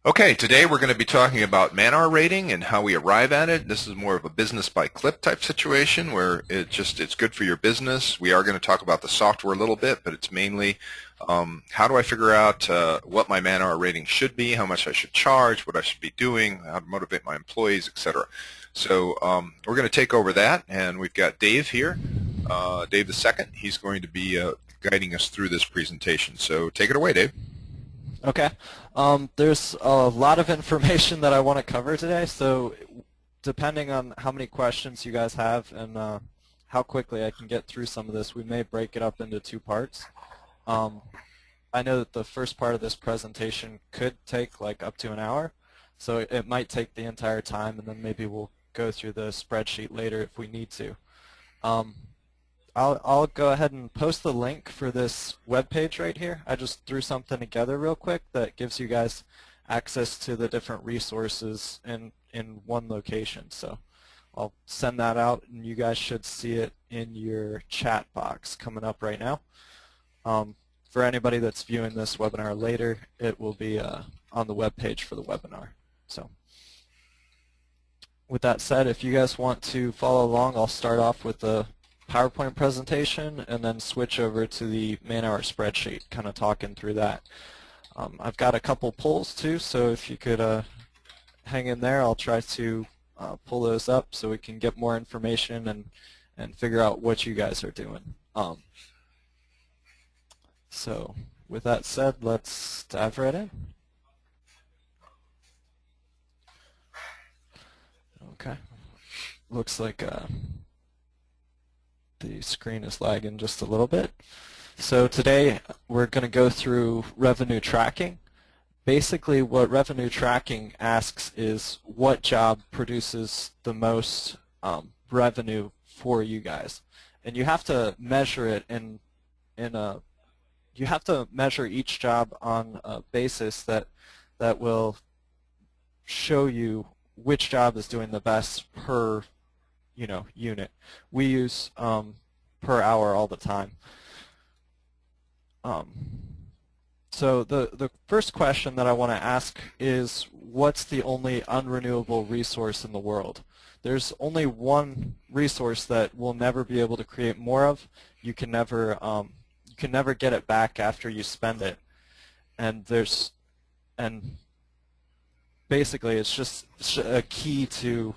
Okay, today we're going to be talking about man-hour rating and how we arrive at it. This is more of a business by clip type situation where it's good for your business. We are going to talk about the software a little bit, but it's mainly how do I figure out what my man-hour rating should be, how much I should charge, what I should be doing, how to motivate my employees, etc. So we're going to take over that, and we've got Dave here, Dave the second. He's going to be guiding us through this presentation. So take it away, Dave. Okay. There's a lot of information that I want to cover today, so depending on how many questions you guys have and how quickly I can get through some of this, we may break it up into two parts. I know that the first part of this presentation could take like up to an hour, so it might take the entire time, and then maybe we'll go through the spreadsheet later if we need to. I'll go ahead and post the link for this web page right here. I just threw something together real quick that gives you guys access to the different resources in one location. So I'll send that out, and you guys should see it in your chat box coming up right now. For anybody that's viewing this webinar later, it will be on the web page for the webinar. So with that said, if you guys want to follow along, I'll start off with the PowerPoint presentation and then switch over to the man-hour spreadsheet, kind of talking through that. I've got a couple polls too, so if you could hang in there, I'll try to pull those up so we can get more information and figure out what you guys are doing. So with that said, let's dive right in. Okay, looks like the screen is lagging just a little bit. So today we're going to go through revenue tracking. Basically what revenue tracking asks is what job produces the most revenue for you guys. And you have to measure it you have to measure each job on a basis that will show you which job is doing the best per unit. We use per hour all the time. So the first question that I want to ask is, what's the only unrenewable resource in the world? There's only one resource that we'll never be able to create more of. You can never get it back after you spend it, and basically it's just a key to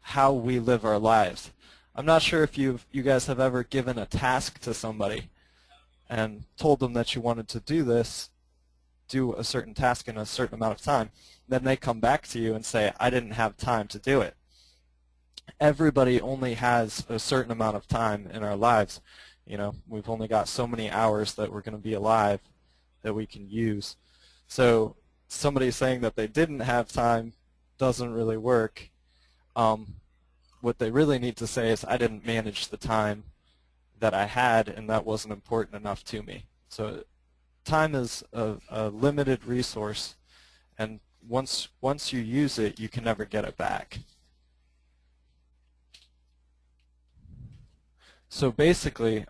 how we live our lives. I'm not sure if you guys have ever given a task to somebody and told them that you wanted to do a certain task in a certain amount of time. Then they come back to you and say, I didn't have time to do it. Everybody only has a certain amount of time in our lives. We've only got so many hours that we're going to be alive that we can use. So somebody saying that they didn't have time doesn't really work. What they really need to say is, I didn't manage the time that I had, and that wasn't important enough to me. So time is a limited resource, and once you use it, you can never get it back. So basically,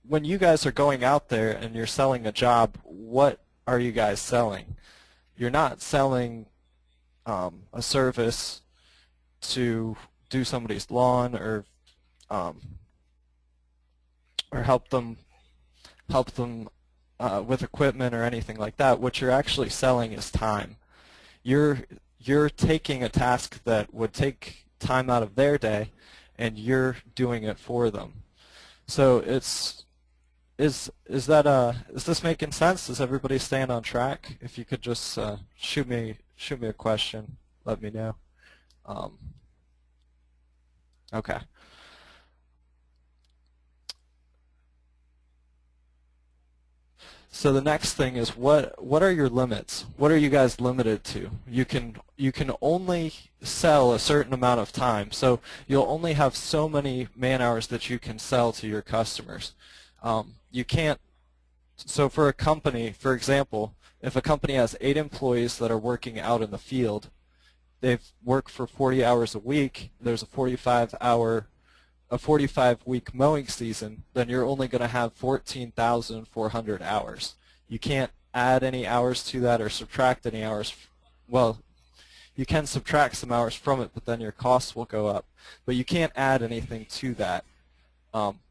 when you guys are going out there and you're selling a job, what are you guys selling? You're not selling a service to do somebody's lawn or help them with equipment or anything like that. What you're actually selling is time. You're taking a task that would take time out of their day, and you're doing it for them. So is this making sense? Is everybody staying on track? If you could just shoot me a question, let me know. Okay. So the next thing is, what are your limits? What are you guys limited to? You can only sell a certain amount of time. So you'll only have so many man hours that you can sell to your customers. You can't. So for a company, for example, if a company has 8 employees that are working out in the field, they've worked for 40 hours a week, there's a 45-week mowing season, then you're only going to have 14,400 hours. You can't add any hours to that or subtract any hours well, you can subtract some hours from it, but then your costs will go up. But you can't add anything to that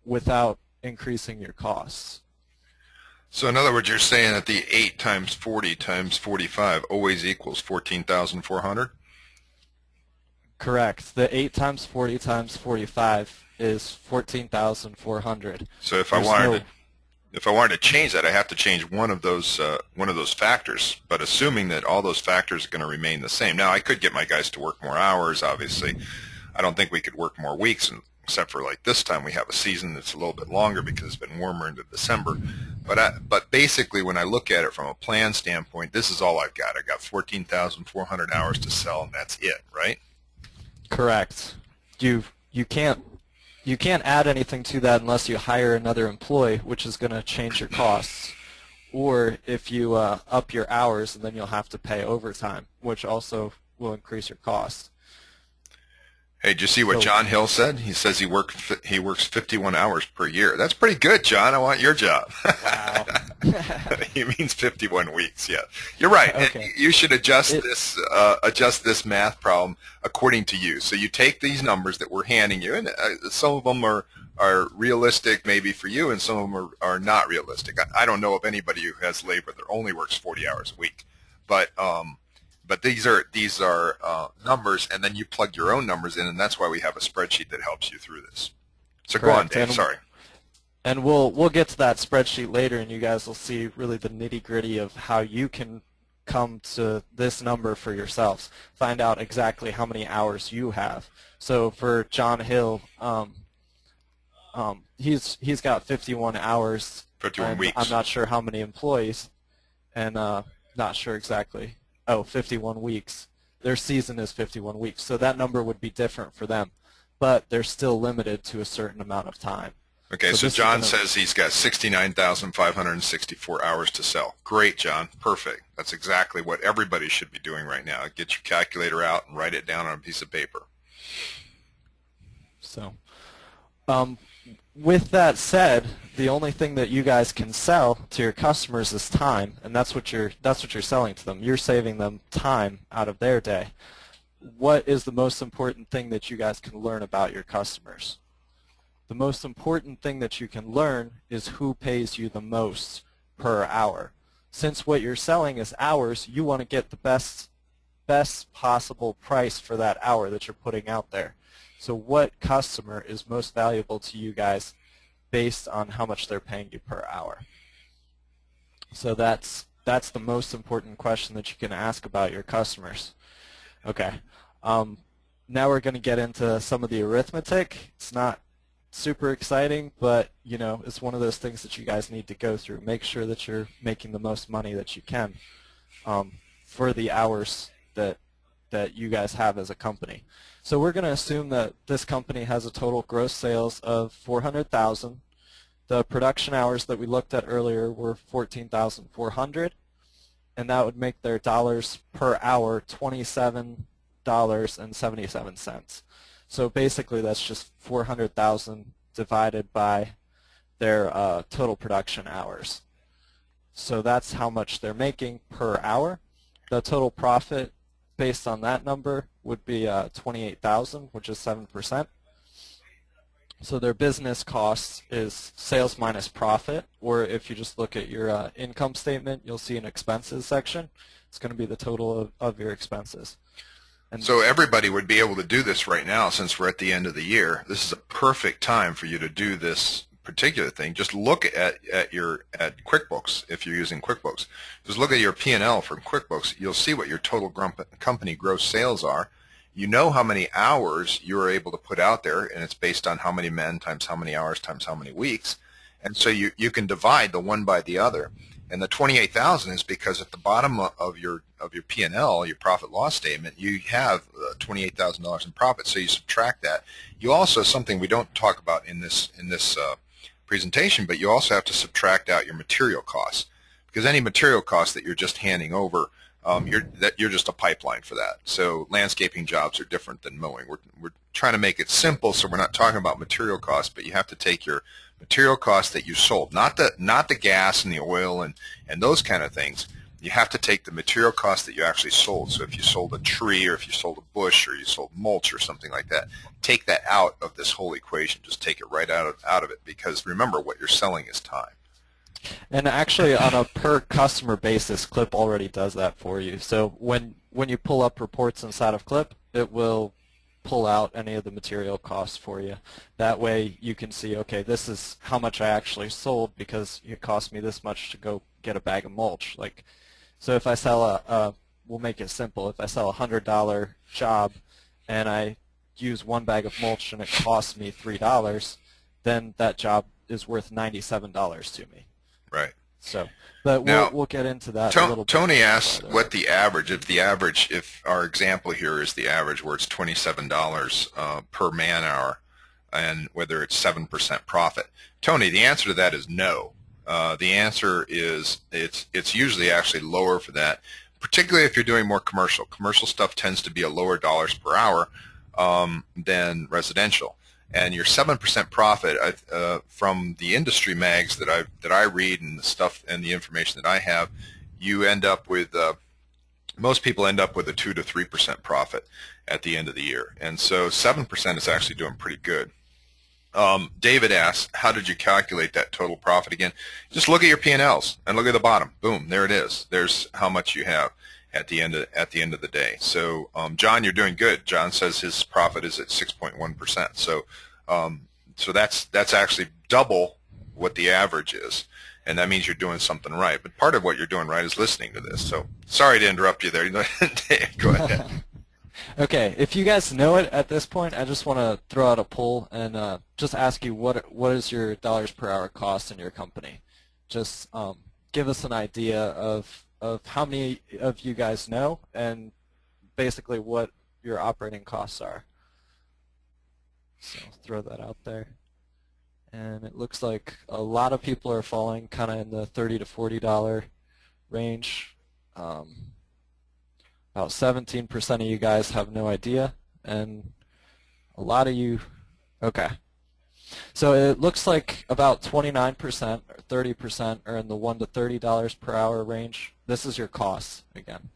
without increasing your costs. So in other words, you're saying that the 8 times 40 times 45 always equals 14,400? Correct. The 8 times 40 times 45 is 14,400. So if There's if I wanted to change that, I have to change one of those factors. But assuming that all those factors are going to remain the same. Now, I could get my guys to work more hours. Obviously, I don't think we could work more weeks, except for like this time we have a season that's a little bit longer because it's been warmer into December. But basically, when I look at it from a plan standpoint, this is all I've got. I got 14,400 hours to sell, and that's it, right? Correct. You can't add anything to that unless you hire another employee, which is going to change your costs. Or if you up your hours, and then you'll have to pay overtime, which also will increase your costs. Hey, did you see what John Hill said? He says he works 51 hours per year. That's pretty good, John. I want your job. Wow. He means 51 weeks. Yeah, you're right. Okay. You should adjust this math problem according to you. So you take these numbers that we're handing you, and some of them are realistic maybe for you, and some of them are not realistic. I don't know of anybody who has labor that only works 40 hours a week, but these are numbers, and then you plug your own numbers in, and that's why we have a spreadsheet that helps you through this. So Correct. Go on, Dave. Sorry. And we'll get to that spreadsheet later, and you guys will see really the nitty-gritty of how you can come to this number for yourselves. Find out exactly how many hours you have. So for John Hill, he's got 51 hours. 51 weeks. I'm not sure how many employees, and not sure exactly. 51 weeks. Their season is 51 weeks, so that number would be different for them, but they're still limited to a certain amount of time. Okay, so John says he's got 69,564 hours to sell. Great, John. Perfect. That's exactly what everybody should be doing right now. Get your calculator out and write it down on a piece of paper. So, with that said, the only thing that you guys can sell to your customers is time, and that's what you're selling to them. You're saving them time out of their day. What is the most important thing that you guys can learn about your customers? The most important thing that you can learn is who pays you the most per hour. Since what you're selling is hours, you want to get the best possible price for that hour that you're putting out there. So what customer is most valuable to you guys based on how much they're paying you per hour? So that's the most important question that you can ask about your customers. Okay. Now we're going to get into some of the arithmetic. It's not super exciting, but it's one of those things that you guys need to go through. Make sure that you're making the most money that you can for the hours that you guys have as a company. So we're going to assume that this company has a total gross sales of 400,000. The production hours that we looked at earlier were 14,400, and that would make their dollars per hour $27.77. So basically that's just 400,000 divided by their total production hours. So that's how much they're making per hour. The total profit based on that number would be 28,000, which is 7%. So their business cost is sales minus profit, or if you just look at your income statement, you'll see an expenses section. It's going to be the total of your expenses. And so everybody would be able to do this right now since we're at the end of the year. This is a perfect time for you to do this particular thing. Just look at QuickBooks if you're using QuickBooks. Just look at your P&L from QuickBooks. You'll see what your total company gross sales are. You know how many hours you're able to put out there, and it's based on how many men times how many hours times how many weeks. And so you can divide the one by the other. And the 28,000 is because at the bottom of your P&L, your profit loss statement, you have $28,000 in profit. So you subtract that. You also, something we don't talk about in this presentation, but you also have to subtract out your material costs, because any material costs that you're just handing over, you're just a pipeline for that. So landscaping jobs are different than mowing. We're trying to make it simple, so we're not talking about material costs, but you have to take your material costs that you sold, not the gas and the oil and those kind of things. You have to take the material cost that you actually sold. So if you sold a tree, or if you sold a bush, or you sold mulch or something like that, take that out of this whole equation. Just take it right out of it, because remember, what you're selling is time. And actually, on a per customer basis, Clip already does that for you. So when you pull up reports inside of Clip, it will pull out any of the material costs for you. That way you can see, okay, this is how much I actually sold because it cost me this much to go get a bag of mulch. Like, so if I sell we'll make it simple. If I sell a $100 job and I use one bag of mulch and it costs me $3, then that job is worth $97 to me. Right. So, but Now, we'll get into that a little bit. Tony asks what the average, if our example here is the average where it's $27 per man hour, and whether it's 7% profit. Tony, the answer to that is no. The answer is it's usually actually lower for that, particularly if you're doing more commercial. Commercial stuff tends to be a lower dollars per hour than residential. And your 7% profit from the industry mags that I read, and the stuff and the information that I have, you end up with most people end up with a 2 to 3% profit at the end of the year, and so 7% is actually doing pretty good. David asks, how did you calculate that total profit again? Just look at your P&Ls and look at the bottom. Boom, there it is. There's how much you have at the end of the day. So John, you're doing good. John says his profit is at 6.1%. So that's actually double what the average is, and that means you're doing something right. But part of what you're doing right is listening to this. So sorry to interrupt you there. Dave, go ahead. Okay, if you guys know it at this point, I just want to throw out a poll and just ask you what is your dollars per hour cost in your company. Just give us an idea of how many of you guys know and basically what your operating costs are. So I'll throw that out there. And it looks like a lot of people are falling kind of in the $30 to $40 range. About 17% of you guys have no idea, and a lot of you, okay. So it looks like about 29% or 30% are in the $1 to $30 per hour range. This is your costs again.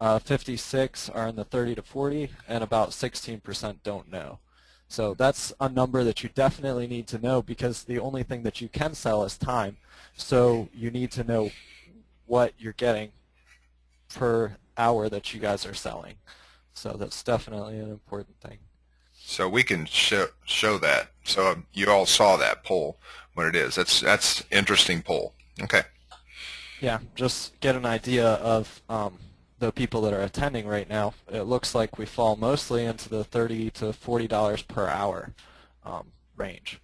56 are in the 30 to 40, and about 16% don't know. So that's a number that you definitely need to know, because the only thing that you can sell is time. So you need to know what you're getting per hour that you guys are selling. So that's definitely an important thing. So we can show that. So you all saw that poll, what it is. That's interesting poll. Okay. Yeah, just get an idea of the people that are attending right now. It looks like we fall mostly into the $30 to $40 per hour range.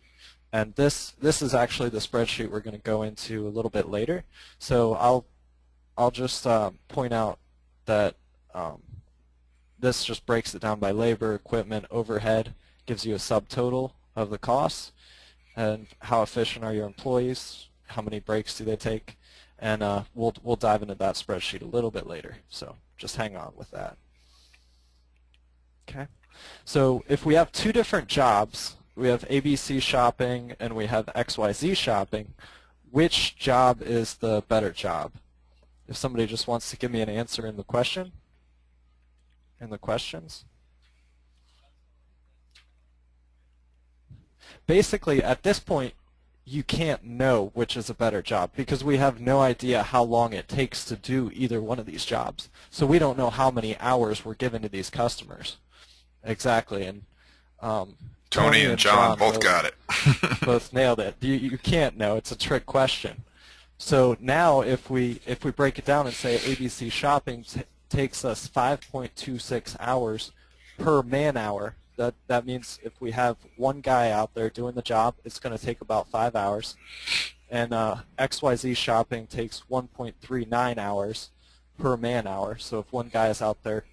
And this is actually the spreadsheet we're going to go into a little bit later. So I'll just point out that this just breaks it down by labor, equipment, overhead, gives you a subtotal of the costs, and how efficient are your employees, how many breaks do they take, and we'll dive into that spreadsheet a little bit later. So just hang on with that. Okay. So if we have two different jobs, we have ABC shopping and we have XYZ shopping, which job is the better job? If somebody just wants to give me an answer in the question, in the questions. Basically, at this point, you can't know which is a better job because we have no idea how long it takes to do either one of these jobs. So we don't know how many hours we're given to these customers. Exactly. And Tony and John both got it. Both nailed it. You can't know. It's a trick question. So now if we break it down and say ABC shopping takes us 5.26 hours per man hour, that means if we have one guy out there doing the job, it's going to take about 5 hours. And XYZ shopping takes 1.39 hours per man hour. So if one guy is out there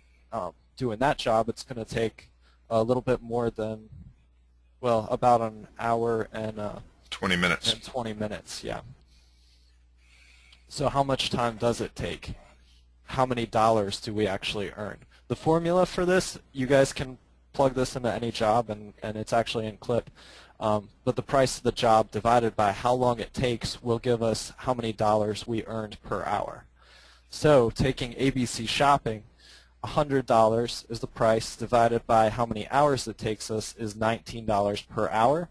doing that job, it's going to take a little bit more than, well, about an hour and 20 minutes. And 20 minutes, yeah. So how much time does it take? How many dollars do we actually earn? The formula for this, you guys can plug this into any job, and it's actually in Clip. But the price of the job divided by how long it takes will give us how many dollars we earned per hour. So taking ABC Shopping, $100 is the price divided by how many hours it takes us is $19 per hour.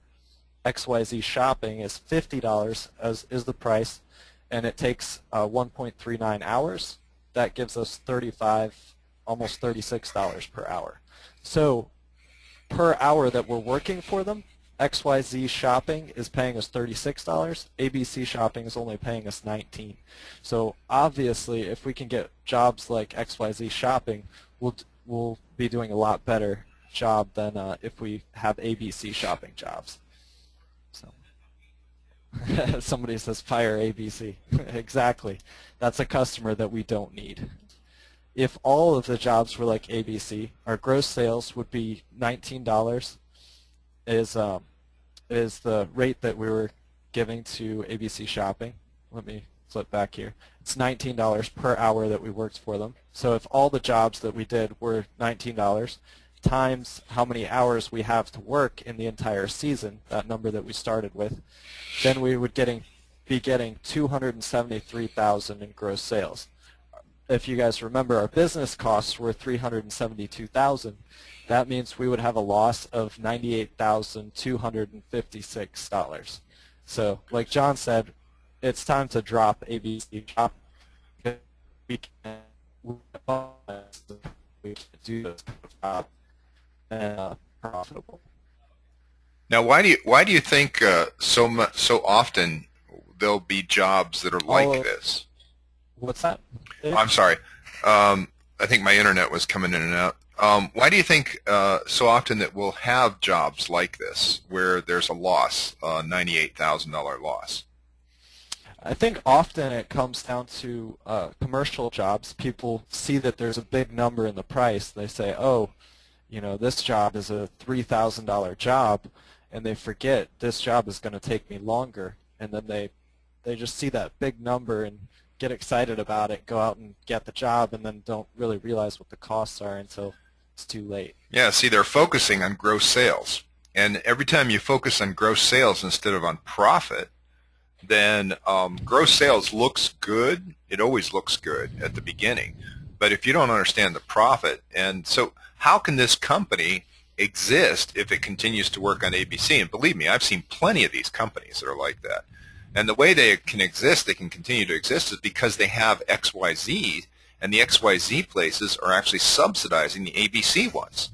XYZ Shopping is $50 as is the price, and it takes 1.39 hours. That gives us 35, almost $36 per hour. So per hour that we're working for them, XYZ Shopping is paying us $36. ABC Shopping is only paying us $19. So obviously, if we can get jobs like XYZ Shopping, we'll be doing a lot better job than if we have ABC Shopping jobs. So somebody says fire ABC. Exactly. That's a customer that we don't need. If all of the jobs were like ABC, our gross sales would be $19 is the rate that we were giving to ABC Shopping. Let me flip back here. It's $19 per hour that we worked for them. So if all the jobs that we did were $19 times how many hours we have to work in the entire season, that number that we started with, then we would be getting $273,000 in gross sales. If you guys remember, our business costs were $372,000. That means we would have a loss of $98,256. So, like John said, it's time to drop ABC Shop. We can do this job and profitable. Now, why do you think so often there'll be jobs that are like this? What's that? I'm sorry. I think my internet was coming in and out. Why do you think so often that we'll have jobs like this where there's a loss, a $98,000 loss? I think often it comes down to commercial jobs. People see that there's a big number in the price. They say, oh, you know, this job is a $3,000 job, and they forget this job is going to take me longer. And then they just see that big number and get excited about it, go out and get the job, and then don't really realize what the costs are until it's too late. Yeah, see, they're focusing on gross sales. And every time you focus on gross sales instead of on profit, then gross sales looks good. It always looks good at the beginning. But if you don't understand the profit, and so how can this company exist if it continues to work on ABC? And believe me, I've seen plenty of these companies that are like that. And the way they can exist, they can continue to exist, is because they have XYZ, and the XYZ places are actually subsidizing the ABC ones.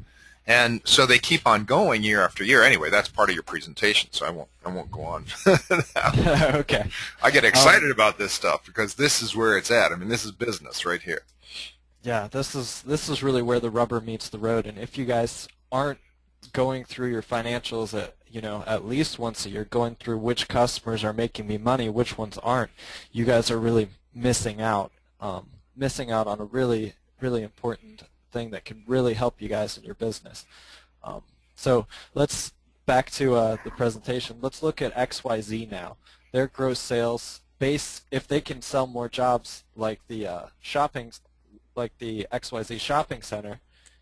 And so they keep on going year after year. Anyway, that's part of your presentation, so I won't go on. Okay. I get excited about this stuff because this is where it's at. I mean, this is business right here. Yeah, this is really where the rubber meets the road. And if you guys aren't going through your financials at least once a year, going through which customers are making me money, which ones aren't, you guys are really missing out on a really, really important thing that can really help you guys in your business. So let's back to the presentation. Let's look at XYZ now. Their gross sales base, if they can sell more jobs like the XYZ shopping center,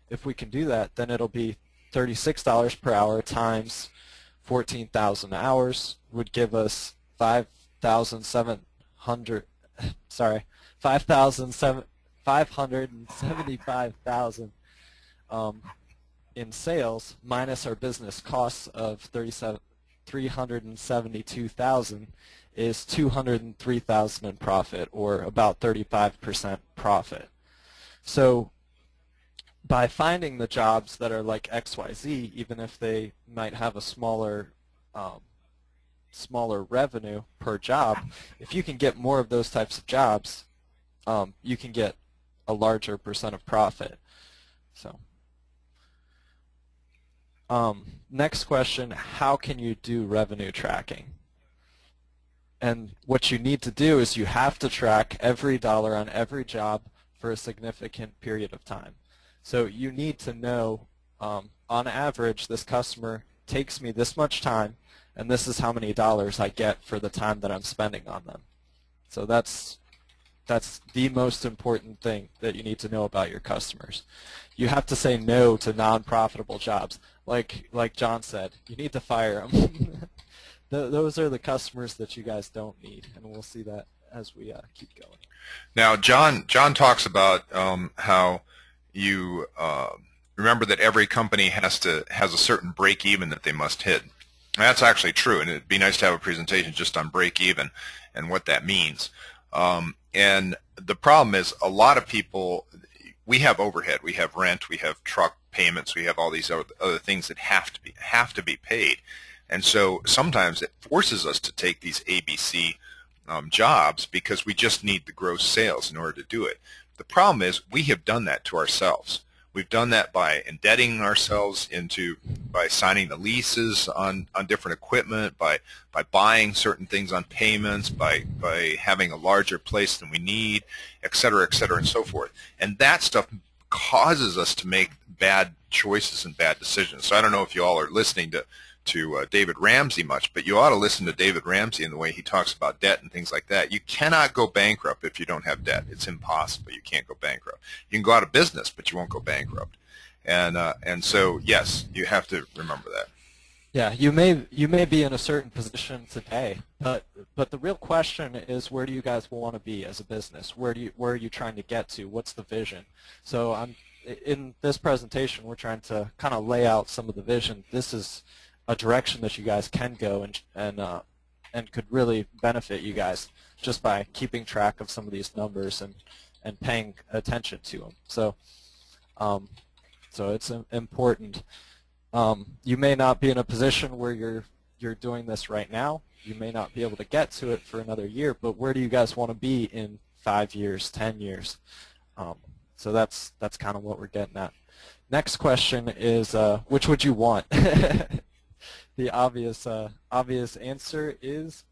if we can do that, then it'll be $36 per hour times 14,000 hours would give us 575,000 in sales minus our business costs of 372,000 is 203,000 in profit, or about 35% profit. So by finding the jobs that are like XYZ, even if they might have a smaller revenue per job, if you can get more of those types of jobs, you can get a larger percent of profit. So, next question, how can you do revenue tracking? And what you need to do is you have to track every dollar on every job for a significant period of time. So you need to know, on average, this customer takes me this much time, and this is how many dollars I get for the time that I'm spending on them. So that's the most important thing that you need to know about your customers. You have to say no to non-profitable jobs. Like John said, you need to fire them. Those are the customers that you guys don't need, and we'll see that as we keep going. Now, John talks about how you remember that every company has a certain break even that they must hit. That's actually true, and it'd be nice to have a presentation just on break even and what that means. And the problem is, a lot of people, we have overhead, we have rent, we have truck payments, we have all these other things that have to be paid, and so sometimes it forces us to take these ABC jobs because we just need the gross sales in order to do it. The problem is we have done that to ourselves. We've done that by indebting ourselves by signing the leases on different equipment, by buying certain things on payments, by having a larger place than we need, et cetera, and so forth. And that stuff causes us to make bad choices and bad decisions. So I don't know if you all are listening to David Ramsey much, but you ought to listen to David Ramsey in the way he talks about debt and things like that. You cannot go bankrupt if you don't have debt. It's impossible. You can't go bankrupt. You can go out of business, but you won't go bankrupt. And so yes, you have to remember that. Yeah, you may be in a certain position today, but the real question is, where do you guys want to be as a business? Where are you trying to get to? What's the vision? So in this presentation, we're trying to kind of lay out some of the vision. This is a direction that you guys can go and could really benefit you guys just by keeping track of some of these numbers and paying attention to them. So so it's important. You may not be in a position where you're doing this right now. You may not be able to get to it for another year, but where do you guys want to be in 5 years, 10 years? So that's kind of what we're getting at. Next question is, which would you want? The obvious answer is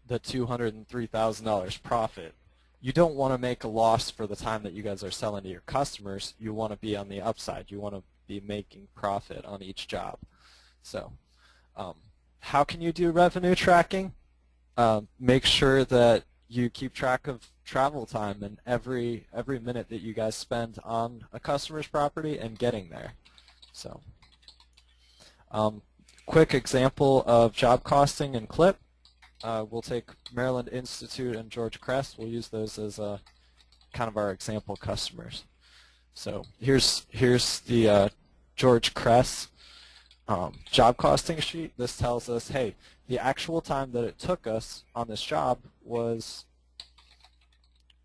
the $203,000 profit. You don't want to make a loss for the time that you guys are selling to your customers. You want to be on the upside. You want to be making profit on each job. So how can you do revenue tracking? Make sure that you keep track of travel time and every minute that you guys spend on a customer's property and getting there. So quick example of job costing and CLIP. We'll take Maryland Institute and George Crest. We'll use those as kind of our example customers. So here's the George Crest job costing sheet. This tells us, hey, the actual time that it took us on this job was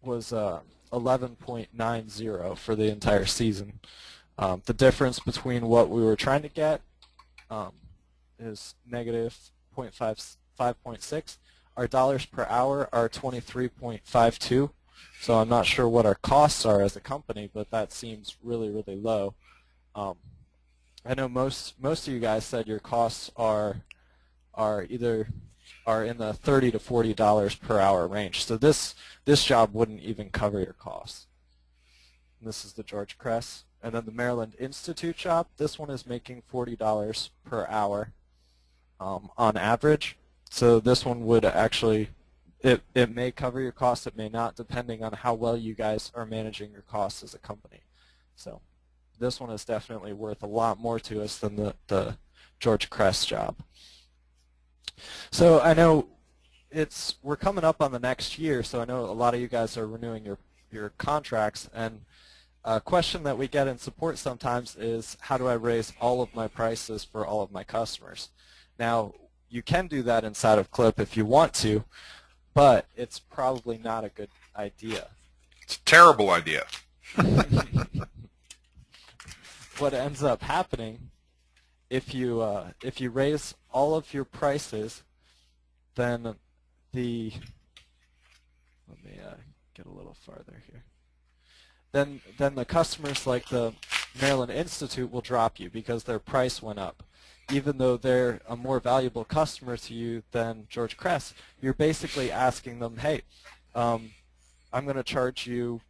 11.90 for the entire season. The difference between what we were trying to get is negative 5.6. Our dollars per hour are 23.52. So I'm not sure what our costs are as a company, but that seems really, really low. I know most of you guys said your costs are in the $30 to $40 per hour range. So this job wouldn't even cover your costs. And this is the George Crest. And then the Maryland Institute job, this one is making $40 per hour on average. So this one would actually, it may cover your costs, it may not, depending on how well you guys are managing your costs as a company. So this one is definitely worth a lot more to us than the George Crest job. So I know we're coming up on the next year, so I know a lot of you guys are renewing your contracts, and a question that we get in support sometimes is, how do I raise all of my prices for all of my customers? Now, you can do that inside of CLIP if you want to, but it's probably not a good idea. It's a terrible idea. What ends up happening, if you raise all of your prices, then let me get a little farther here. Then the customers like the Maryland Institute will drop you because their price went up. Even though they're a more valuable customer to you than George Crest, you're basically asking them, hey, I'm going to charge you,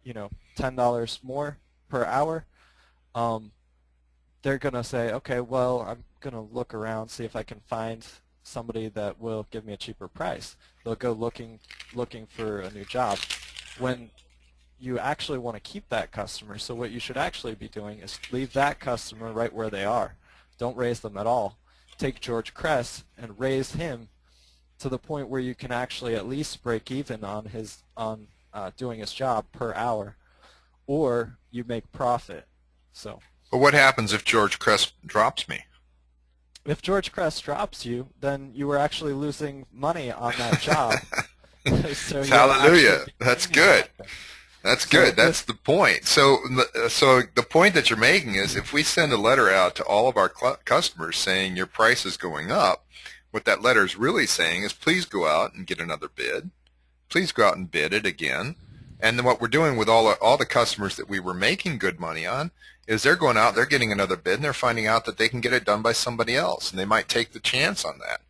$10 more per hour. They're going to say, okay, well, I'm going to look around, see if I can find somebody that will give me a cheaper price. They'll go looking for a new job. When you actually want to keep that customer, so what you should actually be doing is leave that customer right where they are. Don't raise them at all. Take George Crest and raise him to the point where you can actually at least break even on doing his job per hour, or you make profit. So But what happens if George Crest drops me? if George Crest drops you, then you were actually losing money on that job. So you'll actually Hallelujah. be That's gaining good. something. That's So good. That's this, the point. So the point that you're making is if we send a letter out to all of our customers saying your price is going up, what that letter is really saying is please go out and get another bid. Please go out and bid it again. And then what we're doing with all the customers that we were making good money on is they're going out, they're getting another bid, and they're finding out that they can get it done by somebody else, and they might take the chance on that.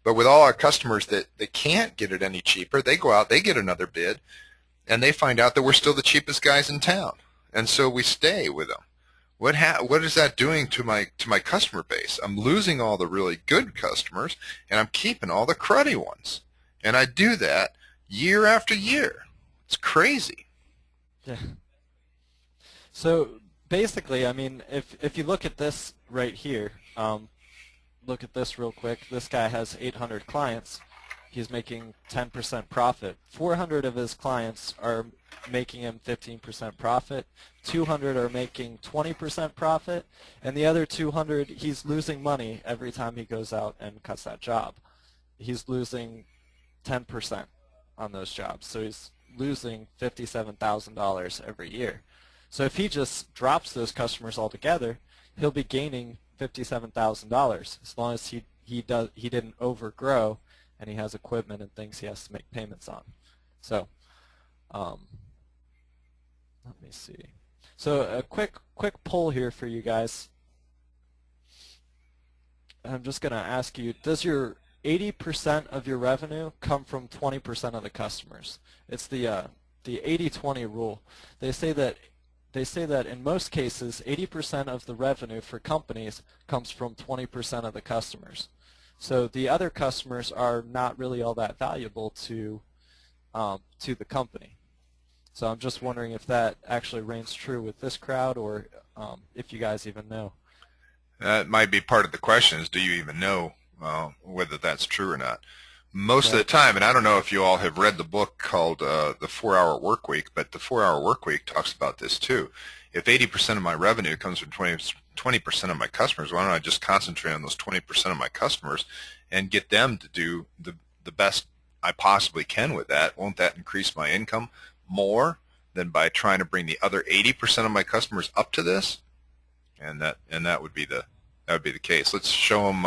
But with all our customers that they can't get it any cheaper, they go out, they get another bid, and they find out that we're still the cheapest guys in town, and so we stay with them. What is that doing to my customer base? I'm losing all the really good customers, and I'm keeping all the cruddy ones, and I do that year after year. It's crazy. yeah. So basically, I mean, if you look at this right here, look at this real quick. This guy has 800 clients. He's making 10% profit. 400 of his clients are making him 15% profit. 200 are making 20% profit, and the other 200, he's losing money every time he goes out and cuts that job. He's losing 10% on those jobs, so he's losing $57,000 every year. So if he just drops those customers altogether, he'll be gaining $57,000 as long as he didn't overgrow and he has equipment and things he has to make payments on. So let me see. So a quick poll here for you guys. I'm just going to ask you, does your 80% of your revenue come from 20% of the customers? It's the 80-20 rule. They say that in most cases, 80% of the revenue for companies comes from 20% of the customers. So the other customers are not really all that valuable to the company. So I'm just wondering if that actually reigns true with this crowd, or if you guys even know. That might be part of the question is, do you even know whether that's true or not? Most of the time, and I don't know if you all have read the book called The 4-Hour Workweek, but the 4-Hour Workweek talks about this too. If 80% of my revenue comes from 20% of my customers, why don't I just concentrate on those 20% of my customers and get them to do the best I possibly can with that? Won't that increase my income more than by trying to bring the other 80% of my customers up to this? And that would be the case. Let's show them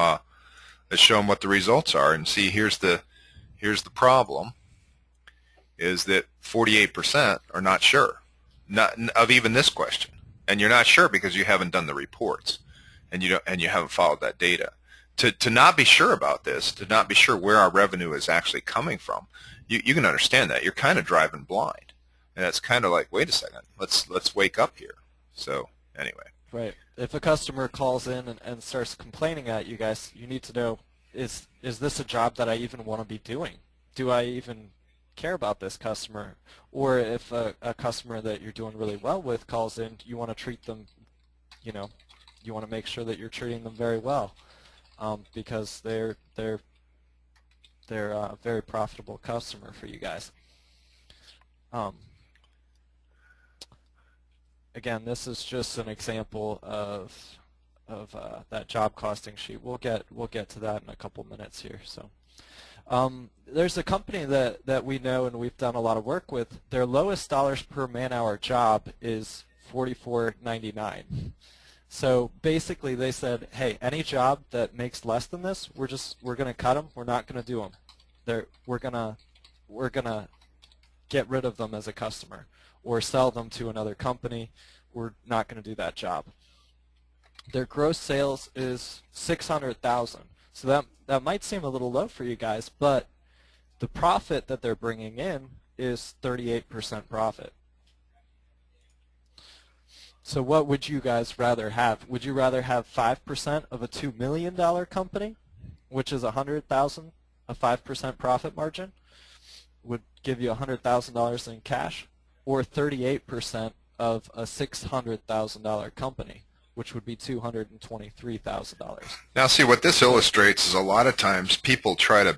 what the results are and see. Here's the problem: is that 48% are not sure, not of even this question, and you're not sure because you haven't done the reports, and you haven't followed that data. To not be sure about this, to not be sure where our revenue is actually coming from, you can understand that you're kind of driving blind, and it's kind of like, wait a second, let's wake up here. So anyway. Right. If a customer calls in and starts complaining at you guys, you need to know, is this a job that I even want to be doing? Do I even care about this customer? Or if a customer that you're doing really well with calls in, you want to treat them, you want to make sure that you're treating them very well, because they're a very profitable customer for you guys. Again, this is just an example of that job costing sheet. We'll get to that in a couple minutes here. So there's a company that we know and we've done a lot of work with. Their lowest dollars per man-hour job is $44.99. So basically, they said, hey, any job that makes less than this, we're going to cut them. We're not going to do them. We're gonna get rid of them as a customer, or sell them to another company. We're not going to do that job. Their gross sales is $600,000. So that might seem a little low for you guys, but the profit that they're bringing in is 38% profit. So what would you guys rather have? Would you rather have 5% of a $2 million company, which is $100,000, a 5% profit margin, would give you $100,000 in cash, or 38% of a $600,000 company, which would be $223,000. Now, see, what this illustrates is a lot of times people try to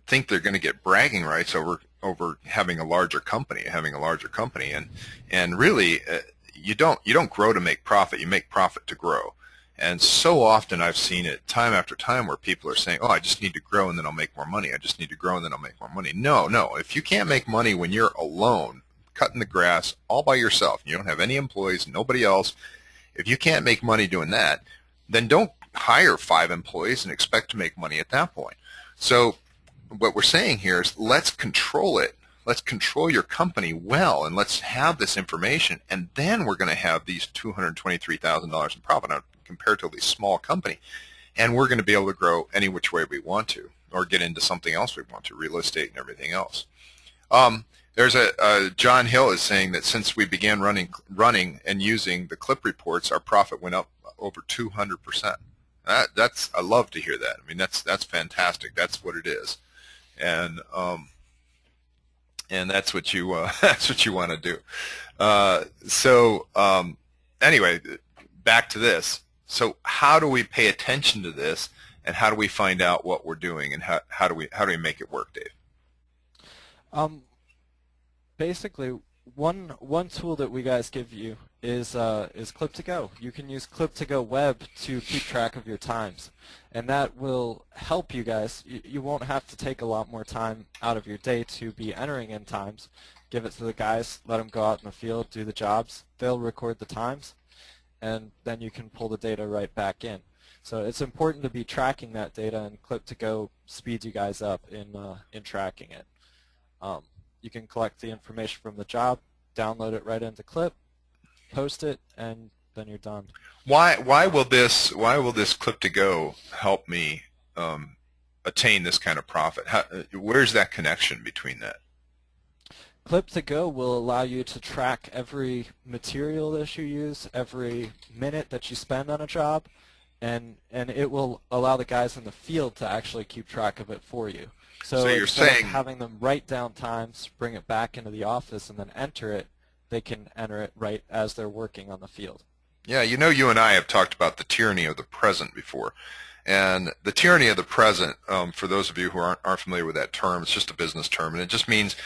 think they're going to get bragging rights over having a larger company, and really, you don't grow to make profit. You make profit to grow. And so often I've seen it time after time where people are saying, "Oh, I just need to grow and then I'll make more money. I just need to grow and then I'll make more money." No, no. If you can't make money when you're alone, cutting the grass all by yourself, you don't have any employees, nobody else. If you can't make money doing that, then don't hire 5 employees and expect to make money at that point. So what we're saying here is let's control it. Let's control your company well, and let's have this information, and then we're going to have these $223,000 in profit on a comparatively small company, and we're going to be able to grow any which way we want to, or get into something else we want to, real estate and everything else. There's John Hill is saying that since we began running and using the clip reports, our profit went up over 200%. I love to hear that. I mean, that's fantastic. That's what it is, and that's what you that's what you want to do. Anyway, back to this. So how do we pay attention to this, and how do we find out what we're doing, and how do we make it work, Dave? Basically, one tool that we guys give you is Clip2Go. You can use Clip2Go Web to keep track of your times, and that will help you guys. You won't have to take a lot more time out of your day to be entering in times. Give it to the guys, let them go out in the field, do the jobs. They'll record the times, and then you can pull the data right back in. So it's important to be tracking that data, and Clip2Go speeds you guys up in tracking it. You can collect the information from the job, download it right into Clip, post it, and then you're done. Why will this Clip2Go help me attain this kind of profit? Where's that connection between that? Clip2Go will allow you to track every material that you use, every minute that you spend on a job, and it will allow the guys in the field to actually keep track of it for you. So you're instead saying of having them write down times, bring it back into the office, and then enter it, they can enter it right as they're working on the field. Yeah, you know, you and I have talked about the tyranny of the present before. And the tyranny of the present, for those of you who aren't familiar with that term, it's just a business term, and it just means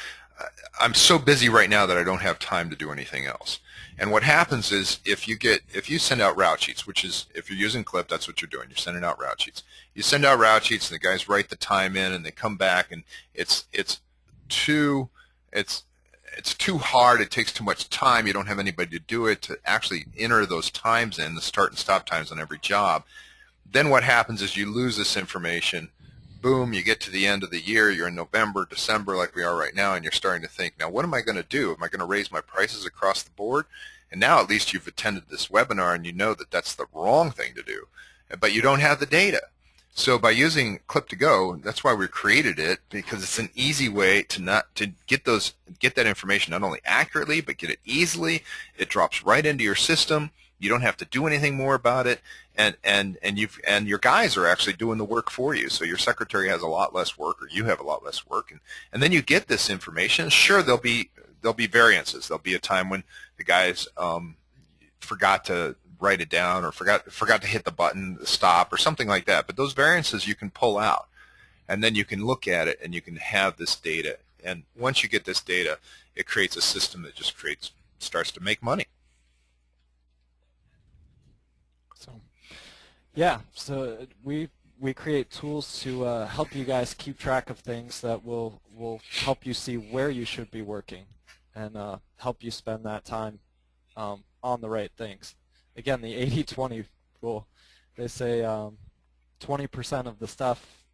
I'm so busy right now that I don't have time to do anything else. And what happens is if you send out route sheets, which is if you're using Clip, that's what you're doing. You're sending out route sheets. You send out route sheets, and the guys write the time in, and they come back, and it's too hard. It takes too much time. You don't have anybody to do it, to actually enter those times in, the start and stop times on every job. Then what happens is you lose this information. Boom, you get to the end of the year, you're in November, December like we are right now, and you're starting to think, now what am I going to do? Am I going to raise my prices across the board? And now at least you've attended this webinar and you know that that's the wrong thing to do, but you don't have the data. So by using Clip2Go, that's why we created it, because it's an easy way to get that information not only accurately, but get it easily. It drops right into your system. You don't have to do anything more about it, and your guys are actually doing the work for you. So your secretary has a lot less work, or you have a lot less work, and then you get this information. Sure, there'll be variances. There'll be a time when the guys forgot to write it down, or forgot to hit the button to stop, or something like that. But those variances you can pull out, and then you can look at it, and you can have this data. And once you get this data, it creates a system that just starts to make money. Yeah, so we create tools to help you guys keep track of things that will help you see where you should be working, and help you spend that time on the right things. Again, the 80-20 rule. They say 20% of the stuff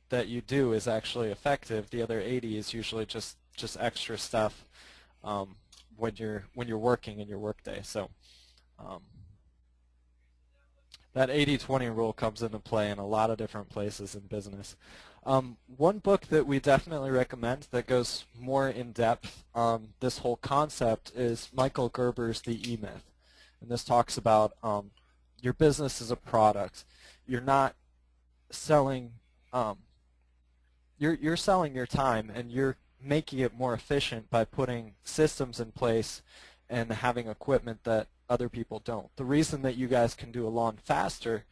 that you do is actually effective. The other 80 is usually just extra stuff when you're working in your workday. So. That 80-20 rule comes into play in a lot of different places in business. One book that we definitely recommend that goes more in depth on this whole concept is Michael Gerber's The E-Myth. And this talks about your business is a product. You're not selling, you're selling your time, and you're making it more efficient by putting systems in place and having equipment that other people don't. The reason that you guys can do a lawn faster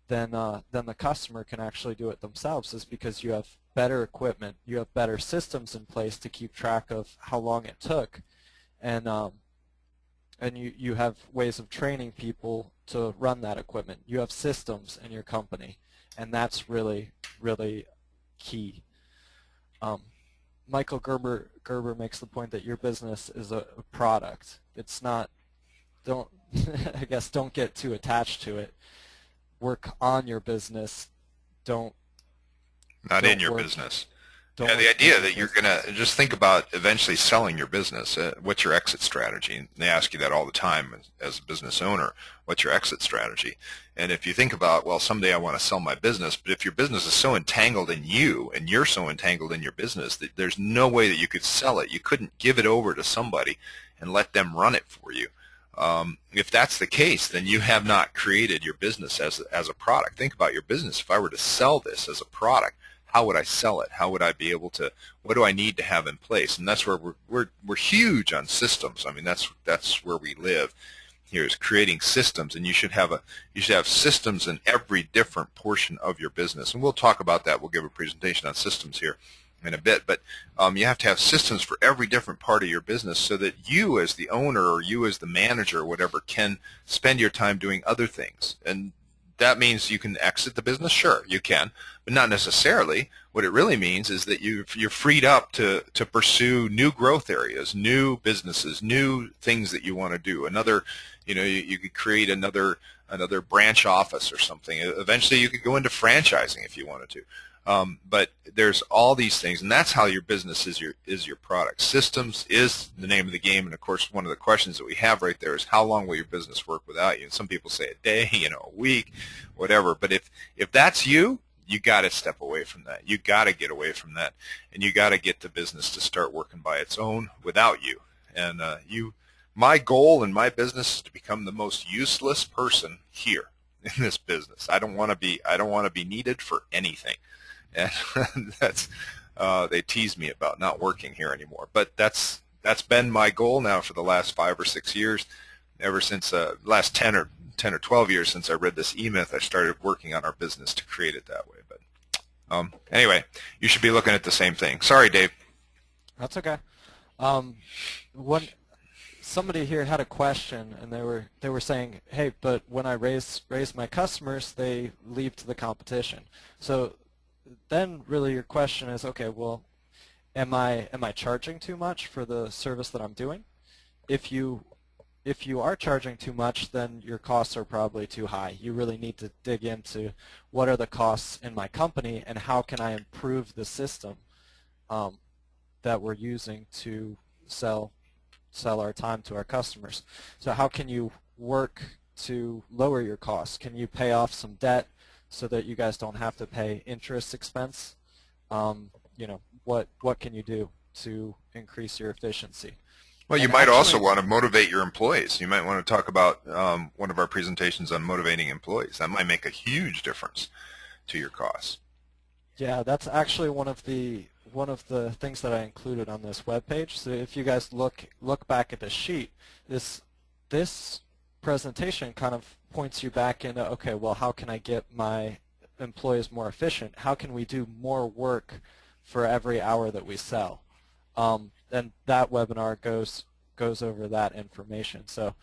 than the customer can actually do it themselves is because you have better equipment, you have better systems in place to keep track of how long it took, and you have ways of training people to run that equipment. You have systems in your company, and that's really, really key. Michael Gerber makes the point that your business is a product. It's not. Don't I guess don't get too attached to it. Work on your business. Don't Not in don't your work. business. Don't Yeah, the work in idea your that you're business. going to just think about eventually selling your business. What's your exit strategy? And they ask you that all the time as a business owner. What's your exit strategy? And if you think about, well, someday I want to sell my business, but if your business is so entangled in you and you're so entangled in your business that there's no way that you could sell it. You couldn't give it over to somebody and let them run it for you. If that's the case, then you have not created your business as a product. Think about your business. If I were to sell this as a product, how would I sell it? How would I be able to? What do I need to have in place? And that's where we're huge on systems. I mean, that's where we live. Here is creating systems, and you should have systems in every different portion of your business. And we'll talk about that. We'll give a presentation on systems here in a bit, but you have to have systems for every different part of your business so that you as the owner or you as the manager or whatever can spend your time doing other things. And that means you can exit the business. Sure, you can, but not necessarily. What it really means is that you're freed up to pursue new growth areas, new businesses, new things that you want to do. You could create another branch office or something. Eventually, you could go into franchising if you wanted to. But there's all these things, and that's how your business is your product. Systems is the name of the game, and of course, one of the questions that we have right there is how long will your business work without you? And some people say a day, a week, whatever. But if that's you, you got to step away from that. You got to get away from that, and you got to get the business to start working by its own without you. And my goal in my business is to become the most useless person here in this business. I don't want to be needed for anything. And that's they tease me about not working here anymore. But that's been my goal now for the last 5 or 6 years, ever since last 10 or 12 years since I read this E-Myth. I started working on our business to create it that way. But anyway, you should be looking at the same thing. Sorry, Dave. That's okay. One somebody here had a question, and they were saying, hey, but when I raise my customers, they leave to the competition. So then really your question is, okay, well, am I charging too much for the service that I'm doing? If you are charging too much, then your costs are probably too high. You really need to dig into what are the costs in my company and how can I improve the system that we're using to sell our time to our customers. So how can you work to lower your costs? Can you pay off some debt so that you guys don't have to pay interest expense? What can you do to increase your efficiency? Well, you And might also actually, want to motivate your employees. You might want to talk about one of our presentations on motivating employees. That might make a huge difference to your costs. yeah, that's actually one of the things that I included on this webpage. So if you guys look back at the sheet, this presentation kind of points you back into, okay, well, how can I get my employees more efficient? How can we do more work for every hour that we sell? And that webinar goes over that information. So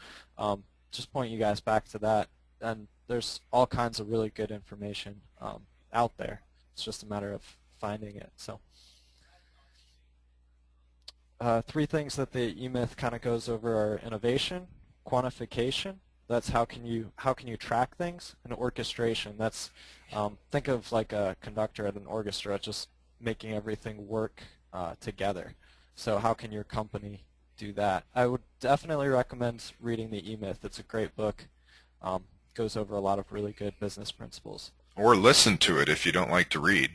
just point you guys back to that. And there's all kinds of really good information out there. It's just a matter of finding it. So 3 things that the E-Myth kind of goes over are innovation, quantification. That's how can you track things, and orchestration. That's think of like a conductor at an orchestra, just making everything work together. So how can your company do that? I would definitely recommend reading the E-Myth. It's a great book. Goes over a lot of really good business principles. Or listen to it if you don't like to read.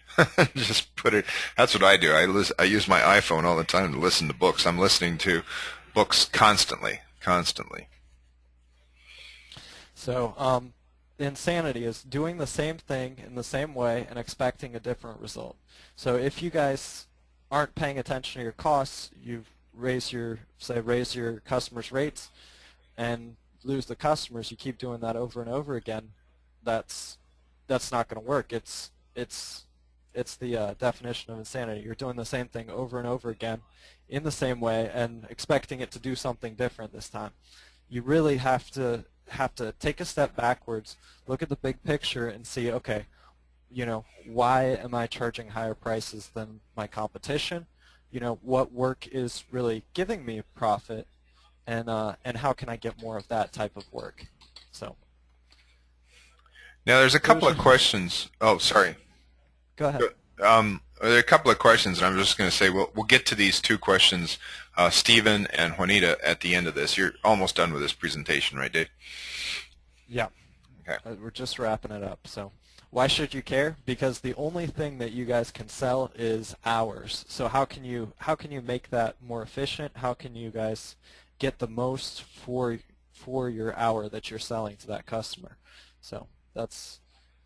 Just put it. That's what I do. I use my iPhone all the time to listen to books. I'm listening to books constantly. So insanity is doing the same thing in the same way and expecting a different result. So if you guys aren't paying attention to your costs, you raise your customers' rates, and lose the customers, you keep doing that over and over again, that's not going to work. It's the definition of insanity. You're doing the same thing over and over again in the same way and expecting it to do something different this time. You really have to take a step backwards, look at the big picture, and see, okay, why am I charging higher prices than my competition? What work is really giving me profit, and how can I get more of that type of work? So Now, there's a couple of questions. Oh, sorry. go ahead. There are a couple of questions, and I'm just going to say we'll get to these two questions, Stephen and Juanita, at the end of this. You're almost done with this presentation, right, Dave? Yeah. Okay. We're just wrapping it up. So why should you care? Because the only thing that you guys can sell is hours. So how can you make that more efficient? How can you guys get the most for your hour that you're selling to that customer? So that's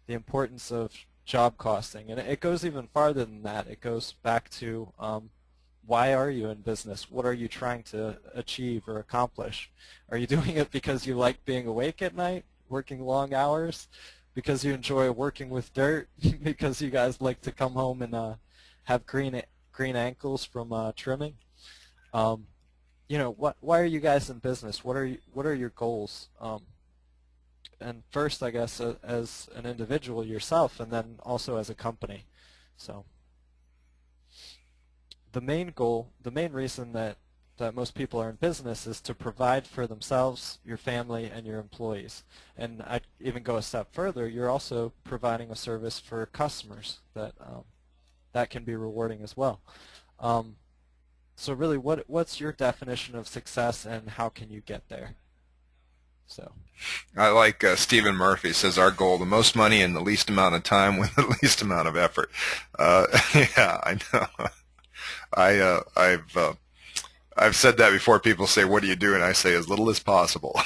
the importance of job costing, and it goes even farther than that. It goes back to why are you in business? What are you trying to achieve or accomplish? Are you doing it because you like being awake at night, working long hours, because you enjoy working with dirt, because you guys like to come home and have green ankles from trimming? Why are you guys in business? What are your goals? And first, I guess, as an individual yourself, and then also as a company. So the main goal, the main reason that most people are in business is to provide for themselves, your family, and your employees. And I'd even go a step further. You're also providing a service for customers that can be rewarding as well. So really, what's your definition of success, and how can you get there? So I like Stephen Murphy says our goal: the most money in the least amount of time with the least amount of effort. Yeah, I know. I've said that before. People say, "What do you do?" And I say, "As little as possible."